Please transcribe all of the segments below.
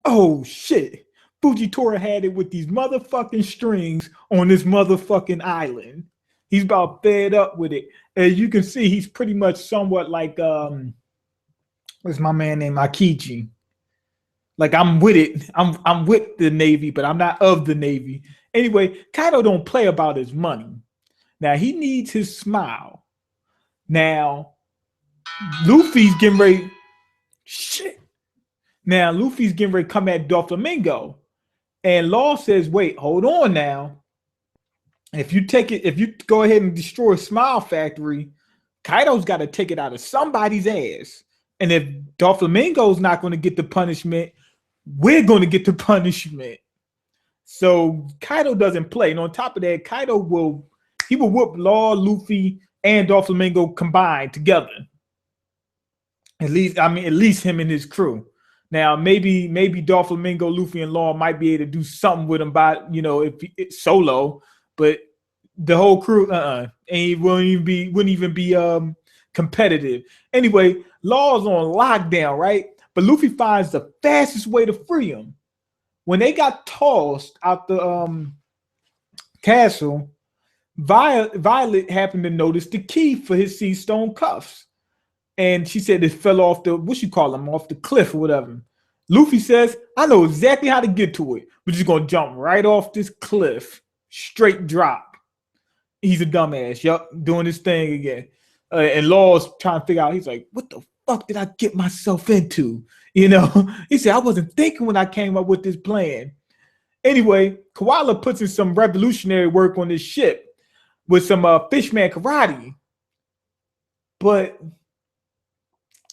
Oh shit. Fujitora had it with these motherfucking strings on this motherfucking island. He's about fed up with it. As you can see, he's pretty much somewhat like what's my man named Akichi. Like I'm with it. I'm with the Navy, but I'm not of the Navy. Anyway, Kaido don't play about his money. Now he needs his smile. Now Luffy's getting ready. Shit. Now Luffy's getting ready to come at Doflamingo. And Law says, wait, hold on now. If you take it, if you go ahead and destroy Smile Factory, Kaido's got to take it out of somebody's ass. And if Doflamingo's not going to get the punishment, we're going to get the punishment. So Kaido doesn't play. And on top of that, Kaido will whoop Law, Luffy, and Doflamingo combined together. At least him and his crew. Now, maybe Doflamingo, Luffy, and Law might be able to do something with him by, if it's solo, but the whole crew, and wouldn't even be competitive. Anyway, Law's on lockdown, right? But Luffy finds the fastest way to free him. When they got tossed out the castle, Violet happened to notice the key for his sea stone cuffs. And she said it fell off off the cliff or whatever. Luffy says, I know exactly how to get to it. We're just going to jump right off this cliff. Straight drop. He's a dumbass. Yup, doing his thing again. And Law's trying to figure out, he's like, what the fuck did I get myself into? He said, I wasn't thinking when I came up with this plan. Anyway, Koala puts in some revolutionary work on this ship with some fishman karate. But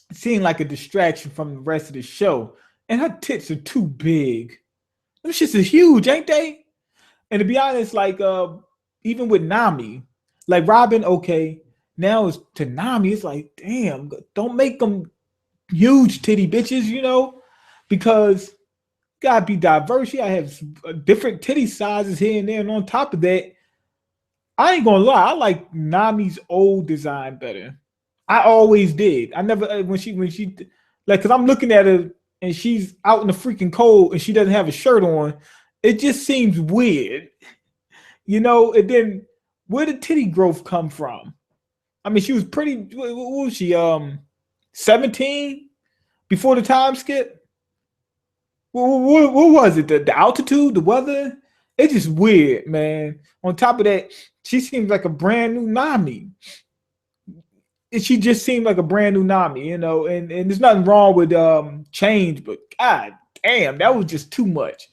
it seemed like a distraction from the rest of the show. And her tits are too big. Them shits are huge, ain't they? And to be honest, like even with Nami, like Robin, okay, now it's to Nami, it's like, damn, don't make them huge titty bitches, because gotta be diverse. You gotta have different titty sizes here and there. And on top of that, I ain't gonna lie, I like Nami's old design better. I always did. I never when she like, because I'm looking at her and she's out in the freaking cold and she doesn't have a shirt on. It just seems weird, And then where did titty growth come from? I mean, she was pretty. What was she? 17 before the time skip. What was it? The altitude, the weather. It's just weird, man. On top of that, she seems like a brand new Nami. She just seemed like a brand new Nami, and there's nothing wrong with change, but god damn, that was just too much.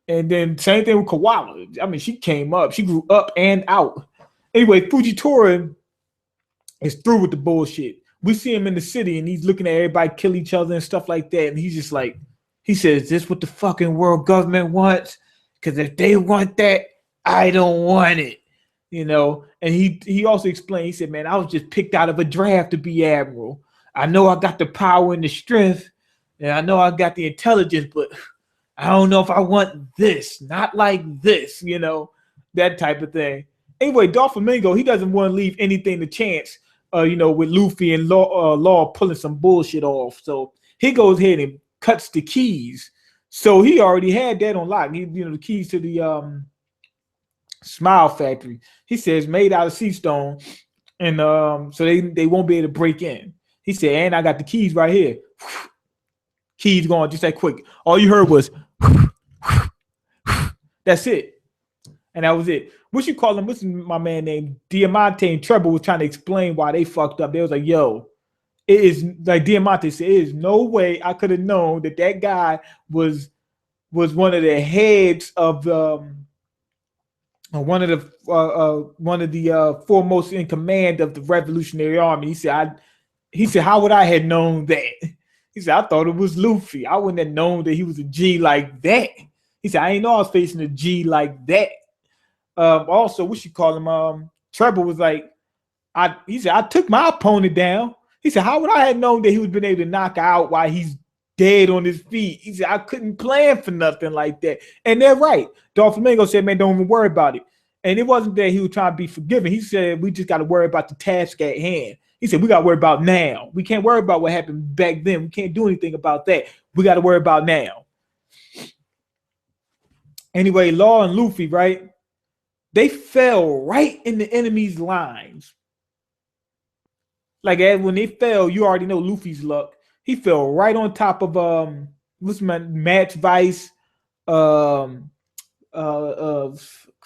And then same thing with Koala. I mean, she came up, she grew up and out. Anyway, Fujitora is through with the bullshit. We see him in the city and he's looking at everybody kill each other and stuff like that. And he's just like, he says, is this what the fucking world government wants? Because if they want that, I don't want it. And he also explained, he said, man, I was just picked out of a draft to be admiral. I know I got the power and the strength, and I know I got the intelligence, but I don't know if I want this, not like this, that type of thing. Anyway, Doflamingo, he doesn't want to leave anything to chance, with Luffy and Law pulling some bullshit off. So he goes ahead and cuts the keys. So he already had that on lock. The keys to the Smile Factory. He says made out of sea stone, and so they won't be able to break in. He said, and I got the keys right here. Keys going just that quick. All you heard was that's it. And that was it. What you call him? What's my man named Diamante and Treble was trying to explain why they fucked up. They was like, yo, it is like Diamante said, it is no way I could have known that guy was one of the heads of one of the foremost in command of the Revolutionary Army. He said, how would I have known that? He said, I thought it was Luffy. I wouldn't have known that he was a G like that. He said, I ain't know I was facing a G like that. Also, what you call him? Treble was like, he said, I took my opponent down. He said, how would I have known that he was been able to knock out while he's dead on his feet? He said, I couldn't plan for nothing like that. And they're right. Doflamingo said, man, don't even worry about it. And it wasn't that he was trying to be forgiving. He said, we just got to worry about the task at hand. He said, we got to worry about now. We can't worry about what happened back then. We can't do anything about that. We got to worry about now. Anyway, Law and Luffy, right? They fell right in the enemy's lines. Like when they fell, you already know Luffy's luck. He fell right on top of what's my Match Vice, um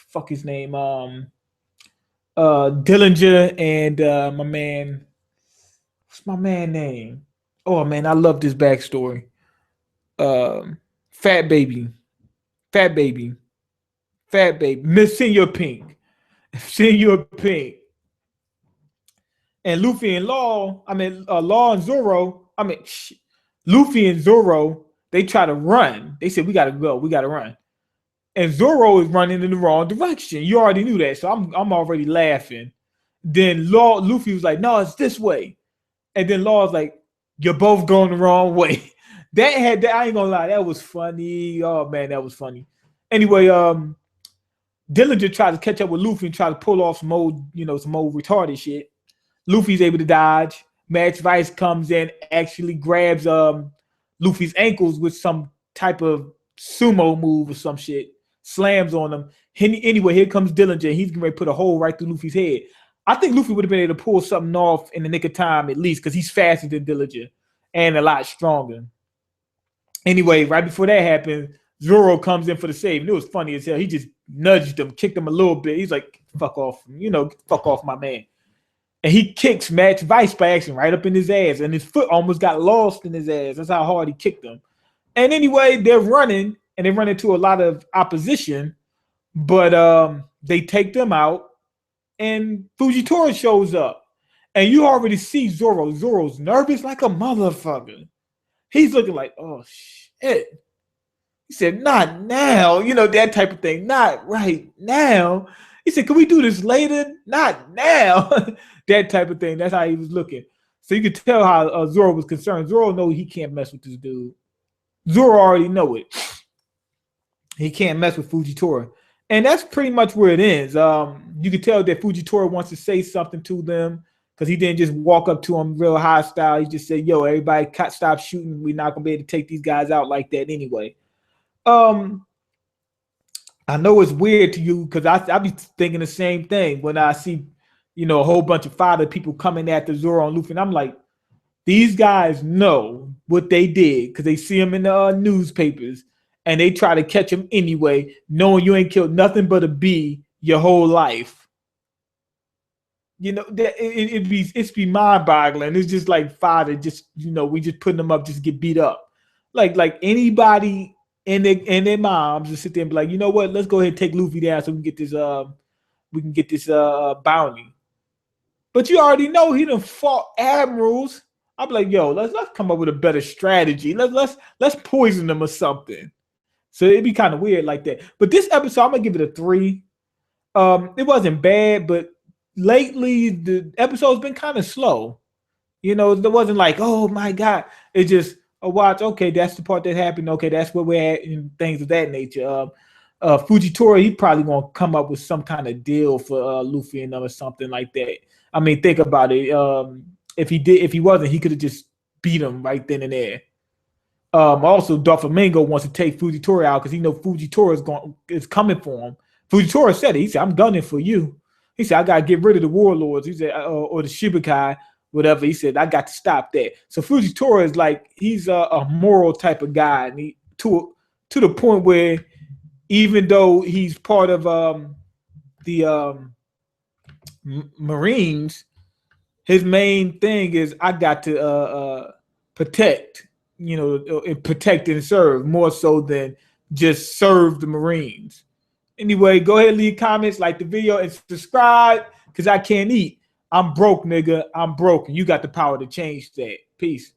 fuck his name, Dillinger and my man, what's my man name? Oh man, I love this backstory. Fat baby, fat baby, fat baby, Miss Senior Pink, Senior Pink, and Luffy and Law. I mean, Law and Zoro. I mean, Luffy and Zoro. They try to run. They said we gotta go. We gotta run. And Zoro is running in the wrong direction. You already knew that, so I'm already laughing. Then Luffy was like, "No, it's this way," and then Law's like, "You're both going the wrong way." That I ain't gonna lie, that was funny. Oh man, that was funny. Anyway, Dillinger tried to catch up with Luffy and try to pull off some old retarded shit. Luffy's able to dodge. Match Vice comes in, actually grabs Luffy's ankles with some type of sumo move or some shit. Slams on him. Anyway, here comes Dillinger. He's going to put a hole right through Luffy's head. I think Luffy would have been able to pull something off in the nick of time, at least, because he's faster than Dillinger and a lot stronger. Anyway, right before that happened, Zoro comes in for the save. And it was funny as hell. He just nudged him, kicked him a little bit. He's like, fuck off, fuck off my man. And he kicks Match Vice by accident right up in his ass. And his foot almost got lost in his ass. That's how hard he kicked him. And anyway, they're running. And they run into a lot of opposition, but they take them out, and Fujitora shows up, and you already see Zoro. Zoro's nervous like a motherfucker. He's looking like, oh shit. He said, not now, that type of thing. Not right now. He said, can we do this later? Not now. That type of thing. That's how he was looking. So you could tell how Zoro was concerned. Zoro knows he can't mess with this dude. Zoro already know it. He can't mess with Fujitora. And that's pretty much where it ends. You can tell that Fujitora wants to say something to them because he didn't just walk up to them real hostile. He just said, yo, everybody stop shooting. We're not going to be able to take these guys out like that anyway. I know it's weird to you because I be thinking the same thing when I see, a whole bunch of father people coming after Zoro and Luffy. And I'm like, these guys know what they did because they see them in the newspapers. And they try to catch him anyway, knowing you ain't killed nothing but a bee your whole life. It's be mind-boggling. It's just like father, just we just putting them up just to get beat up. Like anybody and their moms just sit there and be like, you know what? Let's go ahead and take Luffy down so we can get this bounty. But you already know he done fought admirals. I'm like, yo, let's come up with a better strategy. Let's poison them or something. So it'd be kind of weird like that. But this episode, I'm gonna give it a 3. It wasn't bad, but lately the episode's been kind of slow. There wasn't like, oh my god. It just watch. Okay, that's the part that happened. Okay, that's where we're at, and things of that nature. Fujitora, he probably gonna come up with some kind of deal for Luffy and them or something like that. I mean, think about it. If he wasn't, he could have just beat him right then and there. Also, Doflamingo wants to take Fujitora out because he knows Fujitora is coming for him. Fujitora said it. He said, I'm gunning for you. He said, I got to get rid of the warlords. He said, or the Shibukai, whatever. He said, I got to stop that. So Fujitora is like, he's a moral type of guy. And to the point where even though he's part of the Marines, his main thing is, I got to protect. Protect and serve more so than just serve the Marines. Anyway, go ahead, leave comments, like the video, and subscribe because I can't eat. I'm broke, nigga. I'm broke. And you got the power to change that. Peace.